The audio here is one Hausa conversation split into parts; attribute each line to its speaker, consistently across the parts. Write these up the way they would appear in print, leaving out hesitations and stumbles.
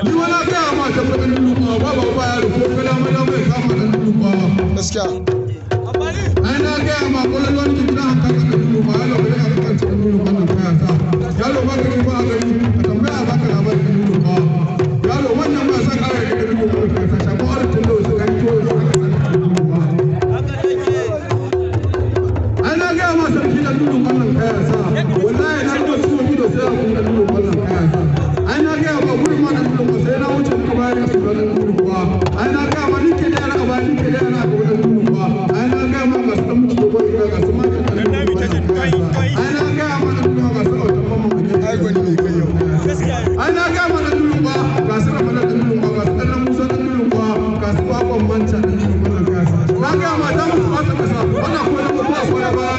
Speaker 1: Ni wala ga ma ta fadin duk ba ba ba ya ko kala mai mai kama gaskiya
Speaker 2: ai na ga ma kullun wani gidan haka ka dubo ba yalo bai ka kan cikin dubo wannan kaya sa yalo ba gari ba gari ka tambaya ba ka labarin da dubo ba yalo wannan ba san kare da dubo ba ka sa shabo artin da su kan to su ka san dubo ba ai na ga ma sarki da dubo wannan kaya sa wallahi na dubo su gido sai ku da dubo wannan kaya sa ai na ga ma gurin ma da dubo sai na wuce ka bayar su da dubo ba ai na ga ma nike da yara ba nike da yara ko da dubo ba ai na ga ma ga san mutu ko ga su ma ka ai na ga ma da dubo ga su ta mamma ai gwani ne kai yau ai na ga ma da dubo ba ga su da da dubo ba ga su da musa da dubo ba ga su ba ban manta da dubo wannan kasa na ga ma da musu ba ta kasa wannan ko da ko ba ba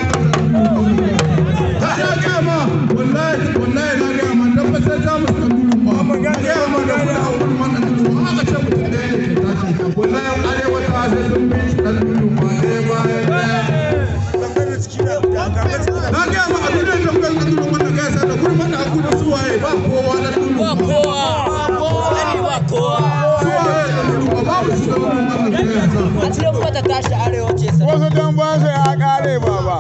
Speaker 2: na ga ma wallahi na ga ma dan ba sai ta musu dubo ba ga ma da wannan wannan dubo aka ce mutum da yake tashi wallahi arewa ta sai sun bi dan dubo ba ne ba na ga ma abin da kan kan dubo wannan kasa da kurman da aku da suwaye ba kowa da dubo ba kowa suwaye da dubo ba su da wannan kasa
Speaker 3: a cikin fata tashi arewa ce sai
Speaker 1: wasu dan ba su ya kare baba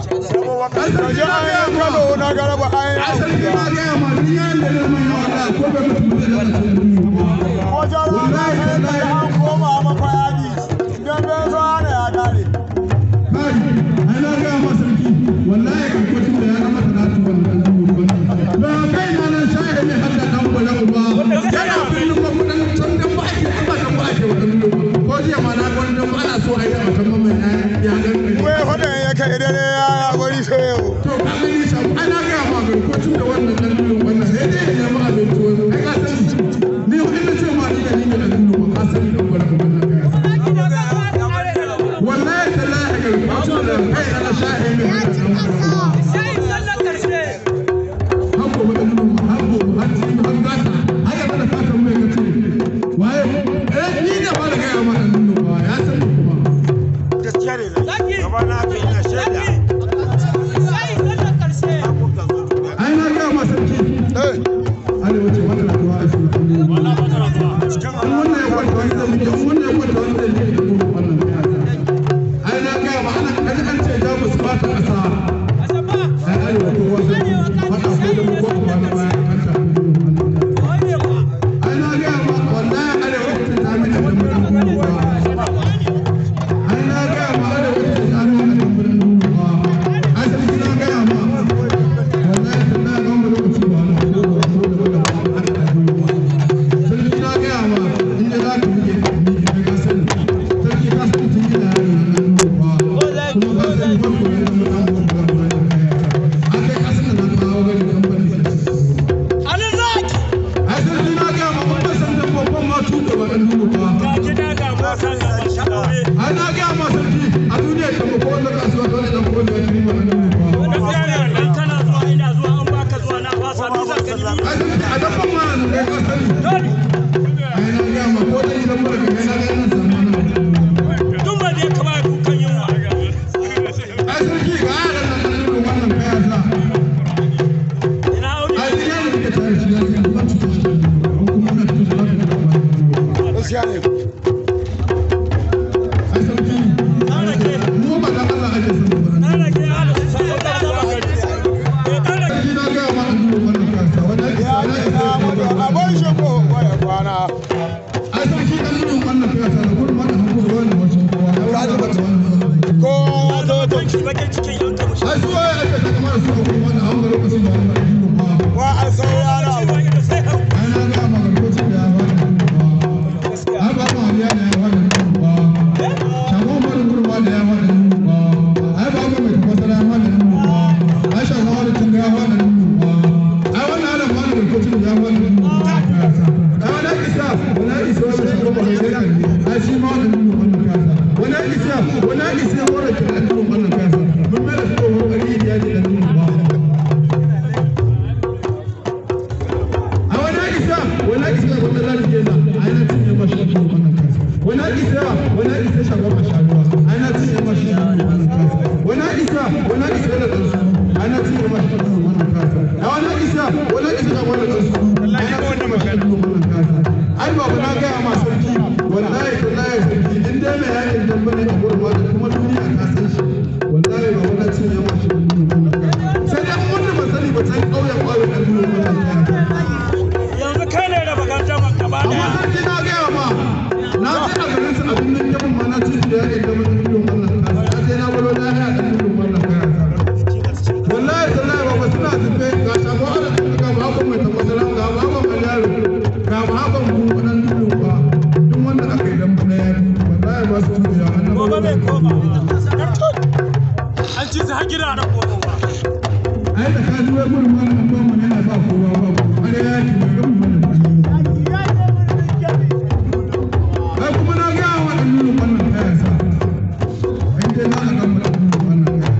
Speaker 1: kaje ayan kalo na garaba ayan
Speaker 2: asali na ga ma dinyan da mai wala ko ba mutum da dubo
Speaker 1: ko jara na sai da an koma maka yaji dan bai zo ana ya kare
Speaker 2: kai ana ga ma sarki wallahi kan kwacin da ya ga masa na tuban da dubo ba kai na nan sai ne hadda dan bala uba yana filin ba kudan san dan ba ake ba dan ba ake wannan dubo ko jiya ma na gwan dan ana so a yi a kan mamman ya ga
Speaker 1: wai hoda yake idan ya gori sai yau
Speaker 2: to ka gani shi ana ga ma ga kwacin da wannan dan dubo wannan sai dai ya ma abin to ai ka sani ni wannan ce ma ni da ni da dubo ka sani dan bala wannan wallahi tallahi ga kwacin da kai ana shahe ne
Speaker 3: sai sallar karshe
Speaker 2: hanko wani dubu hanko hanci hangata haka mana fatan mai kace waye ni da fara ga ma dan dubu ba ya san kuma
Speaker 1: gaskiya ne gaba na kai na shaida
Speaker 3: sai sallar karshe
Speaker 2: ai na ga ma sarki ai wace mata da kuwa shi wallahi mata da kuwa wannan ya kwanta wani da muke wannan ya kwanta wani da muke dubu wannan ai na ga ma ana kaji an ce da musu ba ta kasa ai ai wato wasu fata ko da mu ko ba na baya kan ta ai na ga ma wallahi ai wace ta mi da dubu ai na ga ma ai wace ta mi da dubu ai sai na ga ma wallahi tana ga mu lokaci ba na sai na ga ma inda za ka yi ni ka sani sarki ka sani tun gida ne kuma ka sani ba ko ne mu dan mu akai ka sani na kawo ga kamfani
Speaker 3: alizaki
Speaker 2: ai sarki na ga ma ban san da babban ma tuka ba dan dubu ba ai na ga ma sarki a duniya ta ko wanda kasuwa dole dan ko da ni ma dan dubu ba ai sarki a dabban ma ne ka sani ai na ga ma ko da idan mu daga kai na ga nan zamanin ai sarki ga yaran nan dan dubu wannan kaya sa ai ina ne kake tare shi ya san ban tuta shi kuma na tuta shi
Speaker 1: gaskiya ne
Speaker 2: ai sarki mu ba da Allah ake san ba sarki na ga ma an dubu wannan kaya sa wannan
Speaker 1: ya ne na mutu a bar shi ko waya kwana
Speaker 2: ai sarki dan dubu wannan kaya sa da gurin wannan hankali wannan wacin kowa
Speaker 1: ko zo to
Speaker 2: ai su waye ake ta kamar su ko wannan an ga lokacin da wannan dubu ba
Speaker 1: wa a saurara
Speaker 2: ai na ga ma lokacin da ya wannan dubu ba ai ba ma ya da ya wannan dubu ba shagon wannan gurin ba da ya wannan dubu ba ai ba ma mai tafasara ya wannan dubu ba ai shagon wannan tun ya wannan dubu ba ai wannan ana ba da lokacin da ya wannan dubu ba ai wannan isa wannan shagon ba da ya ai shi ma wannan dubu wannan kasa wannan isa wannan dubu wannan kasa mun mai da su ko kokari ya ji da dubu ba a wannan isa wannan zan je na ai na cinye mashi da wannan kasa wannan isa shagon masharuwa ai na cinye mashi da wannan kasa wannan isa da kansu ai na cinye mashi da wannan kasa a wannan isa da wannan kansu ai na cinye mashi da wannan kasa ai ba na ga ma sarki wallahi sarki in dai mai yakin dambane a gurin da ya ɗin da mutum dudun wannan kasa sai na balo na ya ɗan dudun wannan kaya wallahi tallahi ba suna tafe ga shafa ana tafi ga bakon mai tabbatar ga bakon aliyaro ga bakon wannan dudun ba duk wanda aka yi dan bana ya wallahi ba su tuya annabi
Speaker 3: gobe bai koma an ci su har gida na koma ba
Speaker 2: ai da ka ji wai gurin wannan ba mu yana ba kowa ba har ya ci mai gaban wannan ai kuma na ga wannan dudun wannan kaya sa ai dai na ga wannan wannan kaya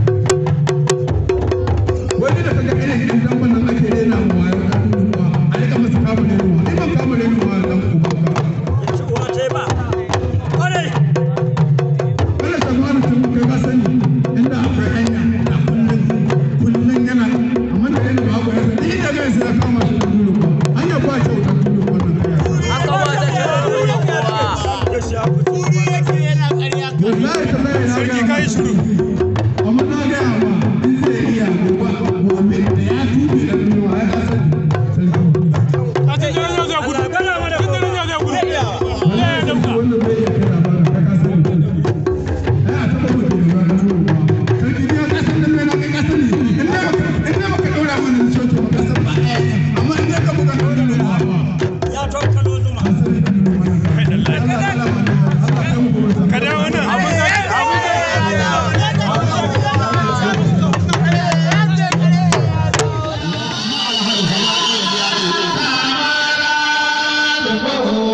Speaker 2: wani da kaga irin gidan dan wannan ake rena mu wayo da ruwa a rika masa kamu ne ruwa ni ban kamu ne ruwa dan uba ba
Speaker 3: uwa ce ba kwarai
Speaker 2: kada ta fara tun kai ka sani inda akwai hanya da kullun yana amma da yana babu ya sani inda ga sai ya kama shi da ruwa hanya ba ce da ruwa wannan kaya
Speaker 3: aka ba ta shi ruwa
Speaker 2: wallahi tallahi na ga
Speaker 3: kai shiru
Speaker 2: amma na ga ma in zai iya gobe gobe da ya tubi da ruwa ya sani
Speaker 3: a ce jiran yau zai gudu jiran yau zai gudu
Speaker 2: wanda bai iya kai labarin ka ka sani ai a taba mutum da ruwa da ruwa sarki ya ka san lalle na kai ka sani inda baka daura mana da shoto ba ka san ba amma in ka buga da ruwa
Speaker 3: ya to kalo zuma kada wannan abu
Speaker 2: Oh